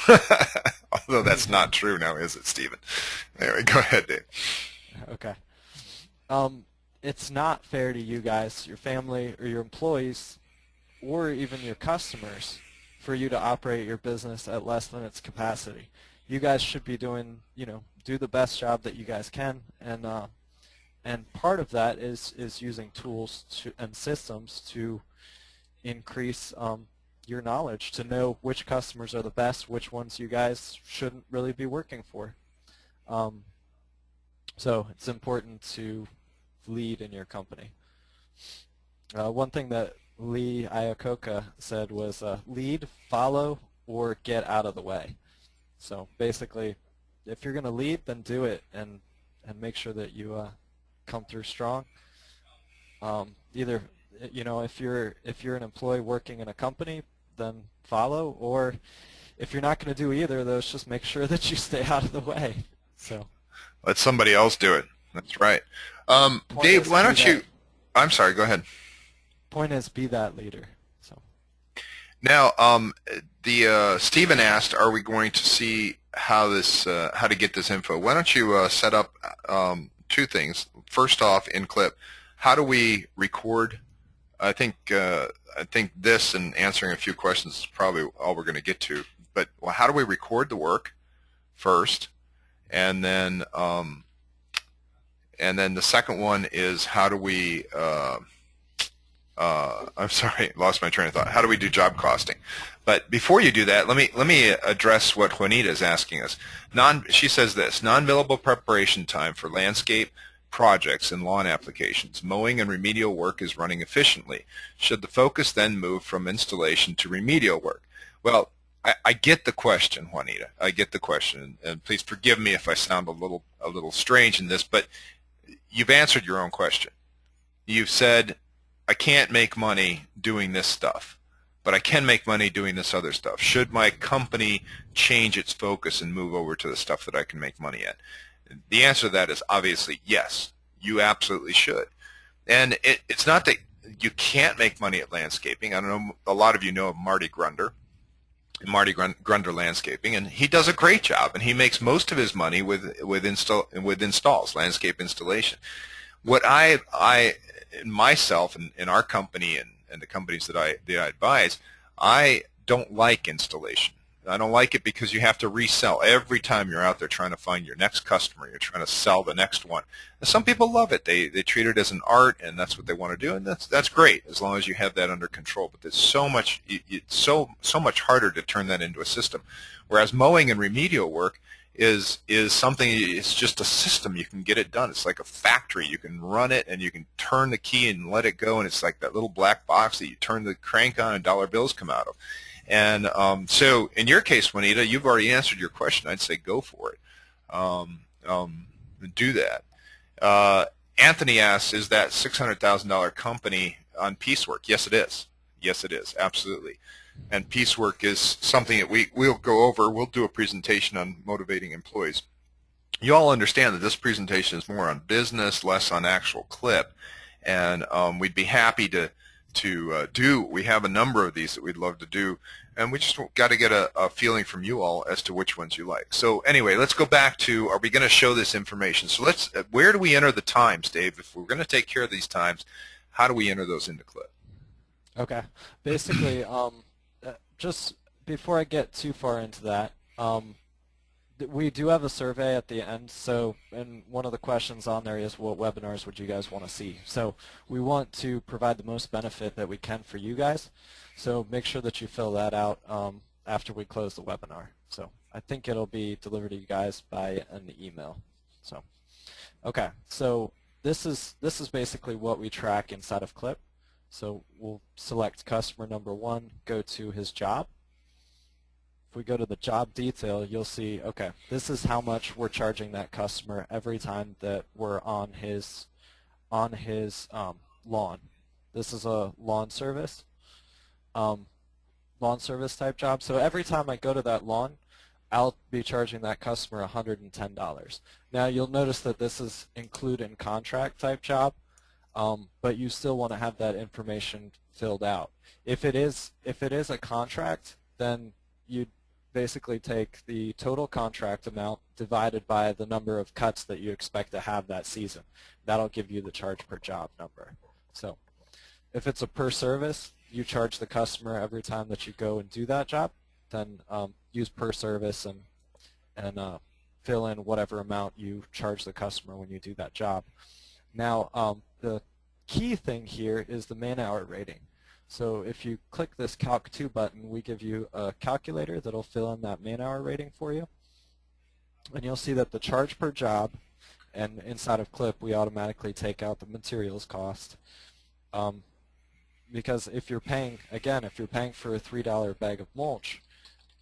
Although that's not true now, is it, Stephen? Anyway, go ahead, Dave. Okay. It's not fair to you guys, your family, or your employees, or even your customers, for you to operate your business at less than its capacity. You guys should be doing, do the best job that you guys can, and part of that is using tools and systems to increase your knowledge, to know which customers are the best, which ones you guys shouldn't really be working for. So it's important to lead in your company. One thing that Lee Iacocca said was lead, follow, or get out of the way. So basically, if you're going to lead, then do it and make sure that you come through strong. Either if you're an employee working in a company, then follow, or if you're not going to do either of those, just make sure that you stay out of the way. So let somebody else do it. That's right. Dave, why don't you? I'm sorry. Go ahead. Point is, be that leader. So now, Stephen asked, "Are we going to see how to get this info?" Why don't you set up two things? First off, in clip, how do we record? I think this and answering a few questions is probably all we're going to get to. But how do we record the work first, and then the second one is how do we I'm sorry, lost my train of thought. How do we do job costing? But before you do that, let me address what Juanita is asking us. She says this: non-billable preparation time for landscape projects and lawn applications. Mowing and remedial work is running efficiently. Should the focus then move from installation to remedial work? Well, I get the question, Juanita. I get the question, and please forgive me if I sound a little strange in this, but you've answered your own question. You've said, I can't make money doing this stuff, but I can make money doing this other stuff. Should my company change its focus and move over to the stuff that I can make money at? The answer to that is obviously yes, you absolutely should. And it's not that you can't make money at landscaping. I don't know, a lot of you know Marty Grunder Landscaping, and he does a great job, and he makes most of his money with installs, landscape installation. What I myself and in our company and the companies that I advise, I don't like installation. I don't like it because you have to resell every time you're out there trying to find your next customer. You're trying to sell the next one. And some people love it. They treat it as an art, and that's what they want to do, and that's great as long as you have that under control. But there's so much it's so much harder to turn that into a system. Whereas mowing and remedial work is something. It's just a system. You can get it done. It's like a factory. You can run it, and you can turn the key and let it go, and it's like that little black box that you turn the crank on and dollar bills come out of. And so in your case, Juanita, you've already answered your question. I'd say go for it. Do that. Anthony asks, is that $600,000 company on piecework? Yes, it is. Yes, it is. Absolutely. And piecework is something that we'll go over. We'll do a presentation on motivating employees. You all understand that this presentation is more on business, less on actual clip. And we'd be happy to do. We have a number of these that we'd love to do, and we just got to get a feeling from you all as to which ones you like. So anyway, let's go back to, are we going to show this information? So where do we enter the times, Dave? If we're going to take care of these times, how do we enter those into clip? Okay. Basically, just before I get too far into that, we do have a survey at the end, and one of the questions on there is what webinars would you guys want to see? So we want to provide the most benefit that we can for you guys, so make sure that you fill that out after we close the webinar. So I think it'll be delivered to you guys by an email. So, okay, so this is basically what we track inside of Clip. So we'll select customer number 1, go to his job. If we go to the job detail, you'll see, okay, this is how much we're charging that customer every time that we're on his lawn. This is a lawn service type job. So every time I go to that lawn, I'll be charging that customer $110. Now you'll notice that this is include in contract type job, but you still want to have that information filled out. If it is a contract, then you basically take the total contract amount divided by the number of cuts that you expect to have that season. That'll give you the charge per job number. So if it's a per service, you charge the customer every time that you go and do that job, then use per service and fill in whatever amount you charge the customer when you do that job. Now the key thing here is the man-hour rating. So if you click this Calc 2 button, we give you a calculator that'll fill in that man-hour rating for you. And you'll see that the charge per job, and inside of Clip, we automatically take out the materials cost. Because if you're paying, again, if you're paying for a $3 bag of mulch,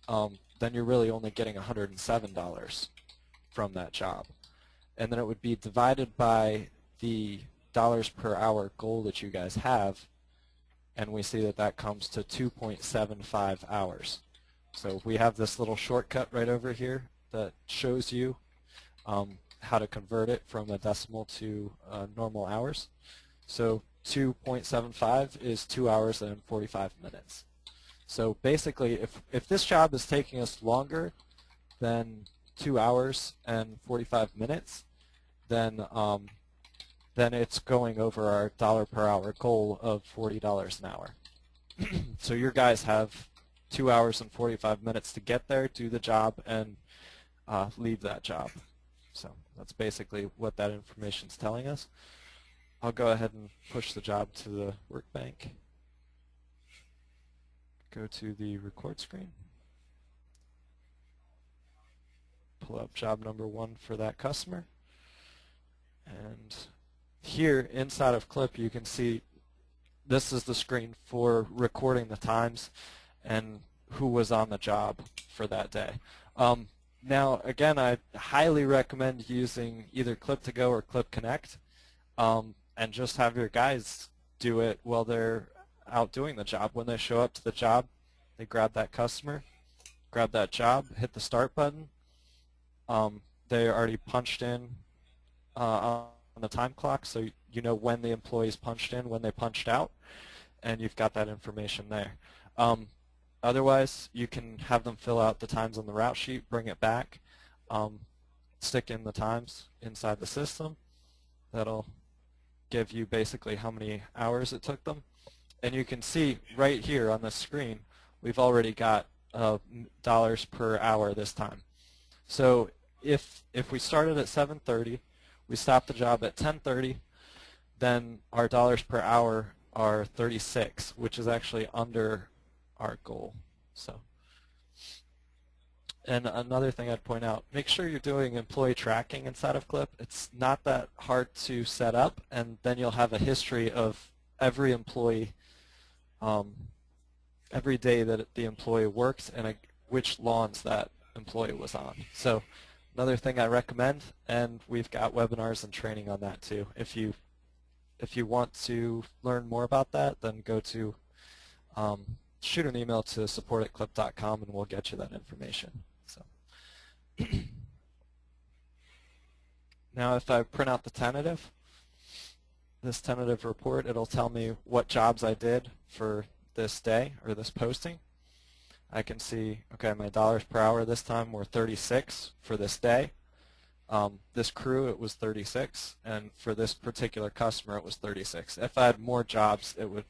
then you're really only getting $107 from that job. And then it would be divided by the dollars per hour goal that you guys have, and we see that that comes to 2.75 hours. So we have this little shortcut right over here that shows you how to convert it from a decimal to normal hours. So 2.75 is 2 hours and 45 minutes. So basically, if this job is taking us longer than 2 hours and 45 minutes, then it's going over our dollar per hour goal of $40 an hour. So your guys have 2 hours and 45 minutes to get there, do the job, and leave that job. So that's basically what that information is telling us. I'll go ahead and push the job to the workbank. Go to the record screen. Pull up job number 1 for that customer. And here inside of Clip you can see this is the screen for recording the times and who was on the job for that day. Now again, I highly recommend using either Clip to Go or Clip Connect, and just have your guys do it while they're out doing the job. When they show up to the job, they grab that customer, grab that job, hit the start button. They already punched in on the time clock, so you know when the employees punched in, when they punched out, and you've got that information there. Otherwise, you can have them fill out the times on the route sheet, bring it back, stick in the times inside the system. That'll give you basically how many hours it took them. And you can see right here on the screen, we've already got dollars per hour this time. So if we started at 7:30, we stopped the job at 10:30, then our dollars per hour are 36, which is actually under our goal. So, and another thing I'd point out, make sure you're doing employee tracking inside of Clip. It's not that hard to set up, and then you'll have a history of every employee, every day that the employee works and which lawns that employee was on. So another thing I recommend, and we've got webinars and training on that too. If you want to learn more about that, then go to shoot an email to support@clip.com and we'll get you that information. So now if I print out the tentative, this tentative report, it'll tell me what jobs I did for this day or this posting. I can see, okay, my dollars per hour this time were 36 for this day. This crew, it was 36, and for this particular customer, it was 36. If I had more jobs, it would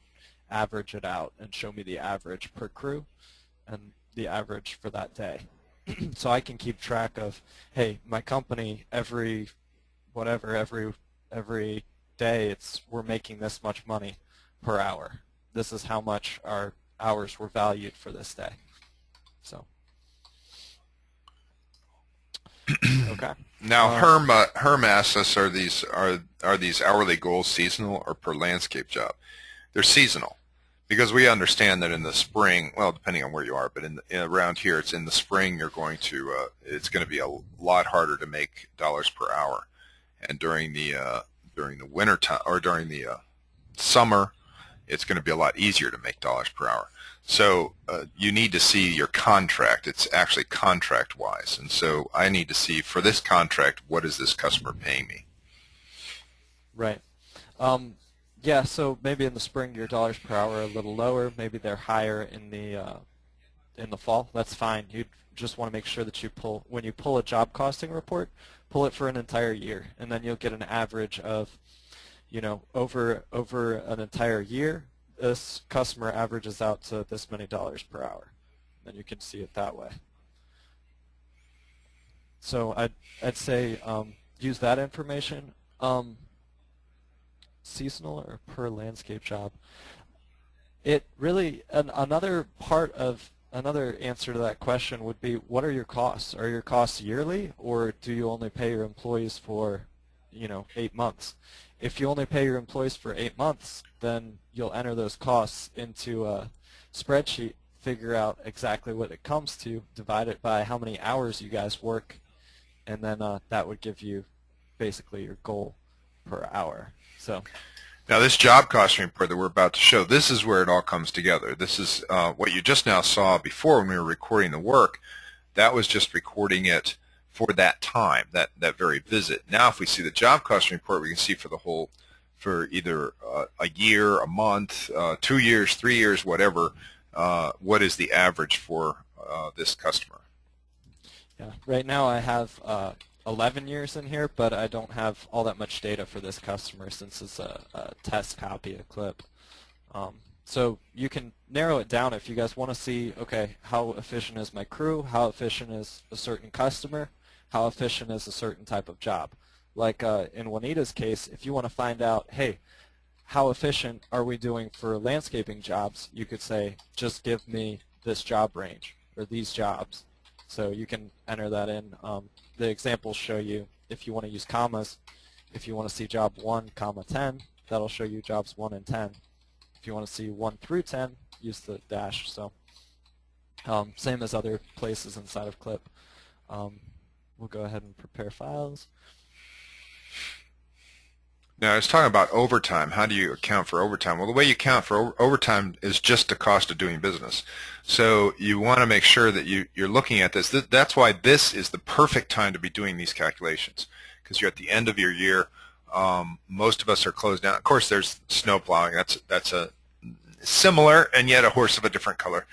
average it out and show me the average per crew and the average for that day. So I can keep track of, hey, my company every day we're making this much money per hour. This is how much our hours were valued for this day. So okay. Now, Herm asks us, are these hourly goals seasonal or per landscape job? They're seasonal because we understand that in the spring, well, depending on where you are, but around here, it's in the spring. You're going to it's going to be a lot harder to make dollars per hour, and during the winter time or during the summer, it's going to be a lot easier to make dollars per hour. So you need to see your contract. It's actually contract-wise. And so I need to see, for this contract, what is this customer paying me? Right. Yeah, so maybe in the spring your dollars per hour are a little lower. Maybe they're higher in the fall. That's fine. You just want to make sure that when you pull a job costing report, pull it for an entire year. And then you'll get an average of, over an entire year, this customer averages out to this many dollars per hour. Then you can see it that way. So I'd say use that information. Seasonal or per landscape job. It really, another answer to that question would be, what are your costs? Are your costs yearly, or do you only pay your employees for 8 months? If you only pay your employees for 8 months, then you'll enter those costs into a spreadsheet, figure out exactly what it comes to, divide it by how many hours you guys work, and then that would give you basically your goal per hour. So now this job costing report that we're about to show, this is where it all comes together. This is what you just now saw before when we were recording the work. That was just recording it for that time, that very visit. Now if we see the job costing report, we can see for either a year, a month, 2 years, 3 years, whatever, what is the average for this customer. Yeah, right now I have 11 years in here, but I don't have all that much data for this customer since it's a test copy of Clip. So you can narrow it down if you guys want to see, okay, how efficient is my crew, how efficient is a certain customer, how efficient is a certain type of job. Like in Juanita's case, if you want to find out, hey, how efficient are we doing for landscaping jobs, you could say, just give me this job range or these jobs. So you can enter that in. The examples show you if you want to use commas. If you want to see job 1, comma 10, that'll show you jobs 1 and 10. If you want to see 1 through 10, use the dash. So same as other places inside of Clip. We'll go ahead and prepare files. Now, I was talking about overtime. How do you account for overtime? Well, the way you account for overtime is just the cost of doing business. So you want to make sure that you're looking at this. That's why this is the perfect time to be doing these calculations, because you're at the end of your year. Most of us are closed down. Of course, there's snow plowing. That's a similar and yet a horse of a different color.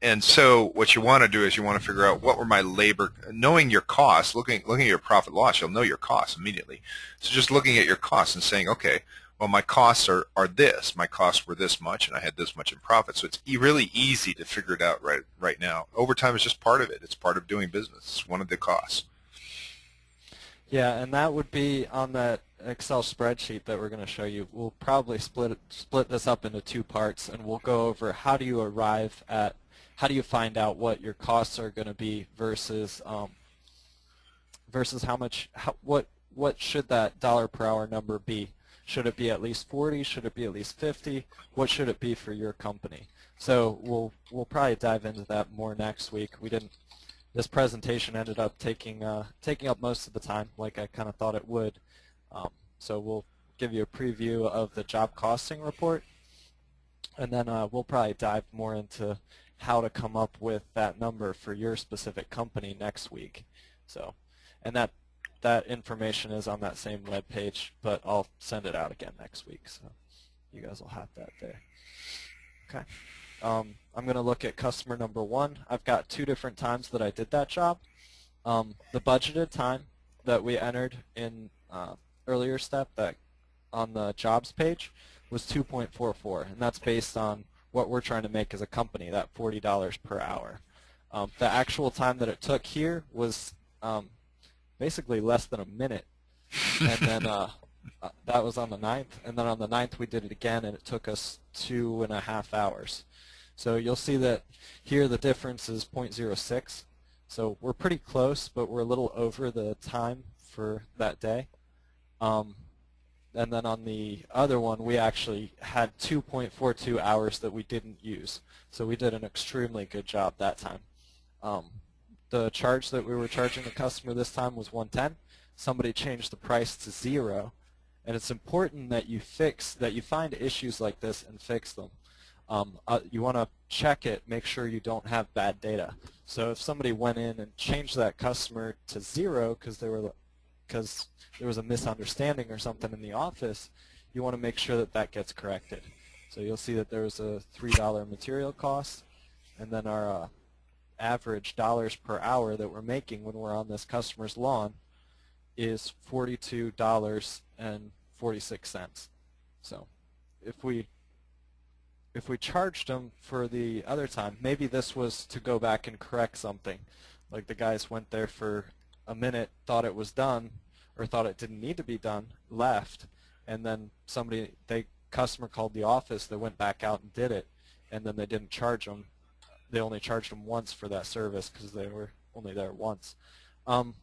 And so what you want to do is you want to figure out what were my labor, knowing your costs, looking at your profit loss, you'll know your costs immediately. So just looking at your costs and saying, okay, well, my costs are this. My costs were this much, and I had this much in profit. So it's really easy to figure it out right now. Overtime is just part of it. It's part of doing business. It's one of the costs. Yeah, and that would be on that Excel spreadsheet that we're going to show you. We'll probably split this up into two parts, and we'll go over how do you find out what your costs are going to be versus what should that dollar per hour number be? Should it be at least 40? Should it be at least 50? What should it be for your company? So we'll probably dive into that more next week. This presentation ended up taking up most of the time, like I kind of thought it would. So we'll give you a preview of the job costing report, and then we'll probably dive more into how to come up with that number for your specific company next week. So, and that information is on that same web page, but I'll send it out again next week, so you guys will have that there. Okay. I'm going to look at customer number 1. I've got 2 different times that I did that job. The budgeted time that we entered in earlier step that on the jobs page was 2.44, and that's based on what we're trying to make as a company, that $40 per hour. The actual time that it took here was basically less than a minute, and then that was on the 9th, and then on the 9th we did it again, and it took us 2.5 hours. So you'll see that here the difference is 0.06. So we're pretty close, but we're a little over the time for that day. And then on the other one, we actually had 2.42 hours that we didn't use. So we did an extremely good job that time. The charge that we were charging the customer this time was $110. Somebody changed the price to 0. And it's important that you find issues like this and fix them. You want to check it, make sure you don't have bad data. So if somebody went in and changed that customer to 0 because there was a misunderstanding or something in the office, you want to make sure that that gets corrected. So you'll see that there was a $3 material cost, and then our average dollars per hour that we're making when we're on this customer's lawn is $42.46. So if we charged them for the other time, maybe this was to go back and correct something. Like the guys went there for a minute, thought it was done, or thought it didn't need to be done, left, and then customer called the office, they went back out and did it, and then they didn't charge them. They only charged them once for that service because they were only there once. So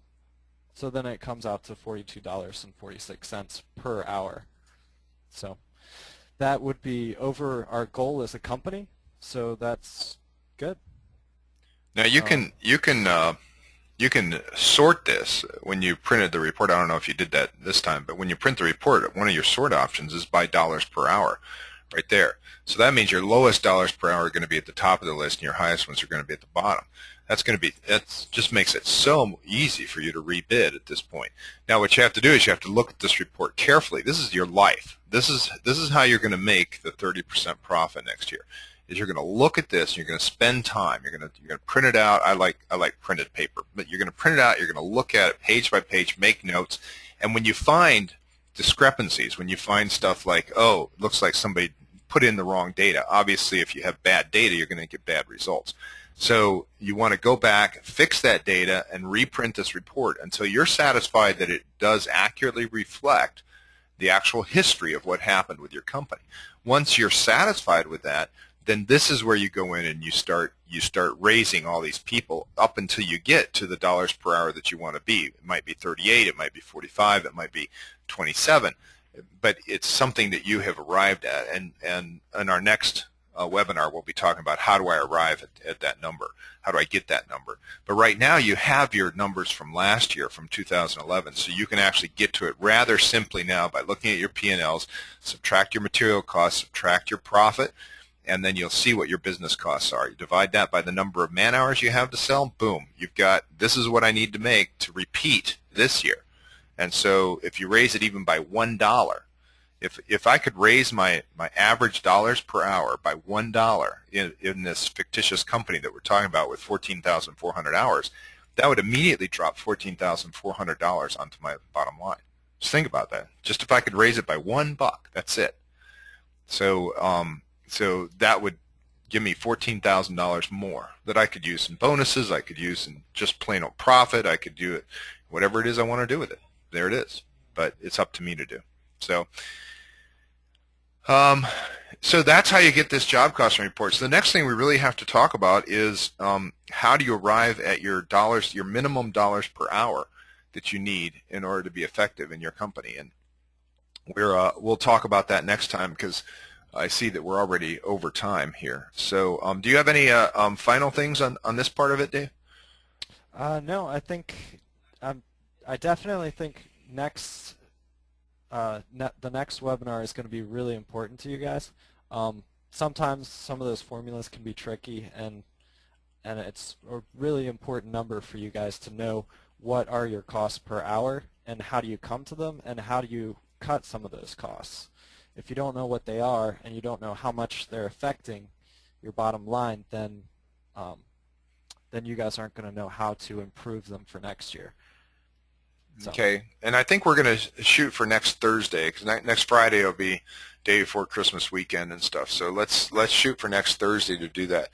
then it comes out to $42.46 per hour. So that would be over our goal as a company, so that's good. Now you can sort this when you printed the report. I don't know if you did that this time, but when you print the report, one of your sort options is by dollars per hour, right there. So that means your lowest dollars per hour are going to be at the top of the list, and your highest ones are going to be at the bottom. That just makes it so easy for you to rebid at this point. Now what you have to do is you have to look at this report carefully. This is your life. This is how you're going to make the 30% profit next year. Is you're going to look at this and you're going to spend time. You're going to print it out. I like printed paper, but you're going to print it out. You're going to look at it page by page, make notes, and when you find discrepancies, when you find stuff like, oh, it looks like somebody put in the wrong data. Obviously, if you have bad data, you're going to get bad results. So you want to go back, fix that data, and reprint this report until you're satisfied that it does accurately reflect the actual history of what happened with your company. Once you're satisfied with that, then this is where you go in and you start raising all these people up until you get to the dollars per hour that you want to be. It might be 38, it might be 45, it might be 27, but it's something that you have arrived at. And in our next webinar, we'll be talking about how do I arrive at that number? How do I get that number? But right now you have your numbers from last year, from 2011, so you can actually get to it rather simply now by looking at your P&Ls, subtract your material costs, subtract your profit, and then you'll see what your business costs are. You divide that by the number of man hours you have to sell, boom, you've got, this is what I need to make to repeat this year. And so if you raise it even by $1, if I could raise my average dollars per hour by $1 in this fictitious company that we're talking about with 14,400 hours, that would immediately drop $14,400 onto my bottom line. Just think about that. Just if I could raise it by $1, that's it. So so that would give me $14,000 more that I could use in bonuses. I could use in just plain old profit. I could do it, whatever it is I want to do with it. There it is. But it's up to me to do. So, so that's how you get this job costing report. So the next thing we really have to talk about is how do you arrive at your dollars, your minimum dollars per hour that you need in order to be effective in your company. And we'll talk about that next time because I see that we're already over time here. So do you have any final things on this part of it, Dave? No, I think I definitely think the next webinar is going to be really important to you guys. Sometimes some of those formulas can be tricky, and it's a really important number for you guys to know what are your costs per hour and how do you come to them and how do you cut some of those costs. If you don't know what they are and you don't know how much they're affecting your bottom line, then you guys aren't going to know how to improve them for next year. So. Okay, and I think we're going to shoot for next Thursday because next Friday will be day before Christmas weekend and stuff. So let's shoot for next Thursday to do that.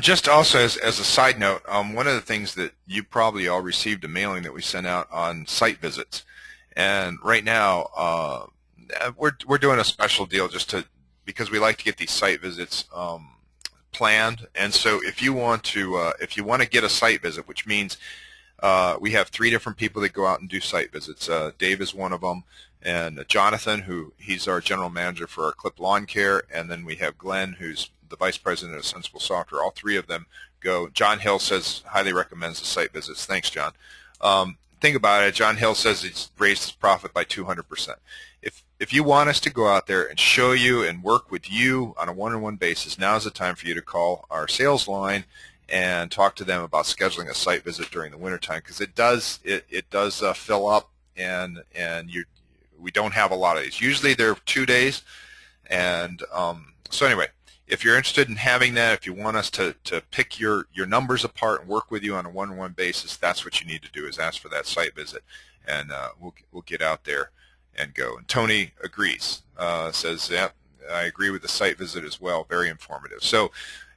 Just also as a side note, one of the things that you probably all received a mailing that we sent out on site visits, and right now we're doing a special deal because we like to get these site visits planned. And so if you want to get a site visit, which means we have 3 different people that go out and do site visits. Dave is one of them, and Jonathan, he's our general manager for our Clip Lawn Care, and then we have Glenn, who's the vice president of Sensible Software. All 3 of them go. John Hill highly recommends the site visits. Thanks, John. Think about it. John Hill says he's raised his profit by 200%. If you want us to go out there and show you and work with you on a one-on-one basis, now is the time for you to call our sales line and talk to them about scheduling a site visit during the wintertime, because it does fill up, and we don't have a lot of these. Usually they're 2 days, and so anyway, if you're interested in having that, if you want us to pick your numbers apart and work with you on a one-on-one basis, that's what you need to do, is ask for that site visit, and we'll get out there and go. And Tony agrees, says, yeah, I agree with the site visit as well, very informative. So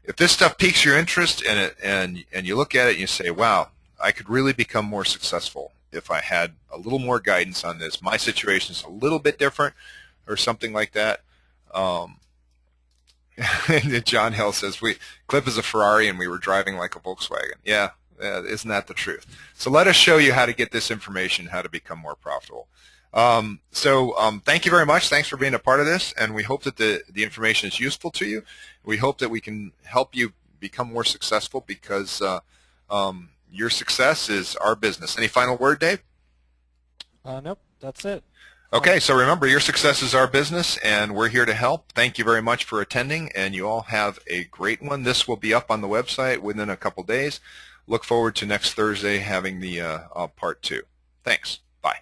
if this stuff piques your interest and you look at it and you say, wow, I could really become more successful if I had a little more guidance on this. My situation is a little bit different or something like that. And John Hill says, Clip is a Ferrari and we were driving like a Volkswagen. Yeah, isn't that the truth? So let us show you how to get this information, how to become more profitable. Thank you very much. Thanks for being a part of this, and we hope that the information is useful to you. We hope that we can help you become more successful, because your success is our business. Any final word, Dave? Nope, that's it. Okay, so remember, your success is our business, and we're here to help. Thank you very much for attending, and you all have a great one. This will be up on the website within a couple days. Look forward to next Thursday having the part 2. Thanks. Bye.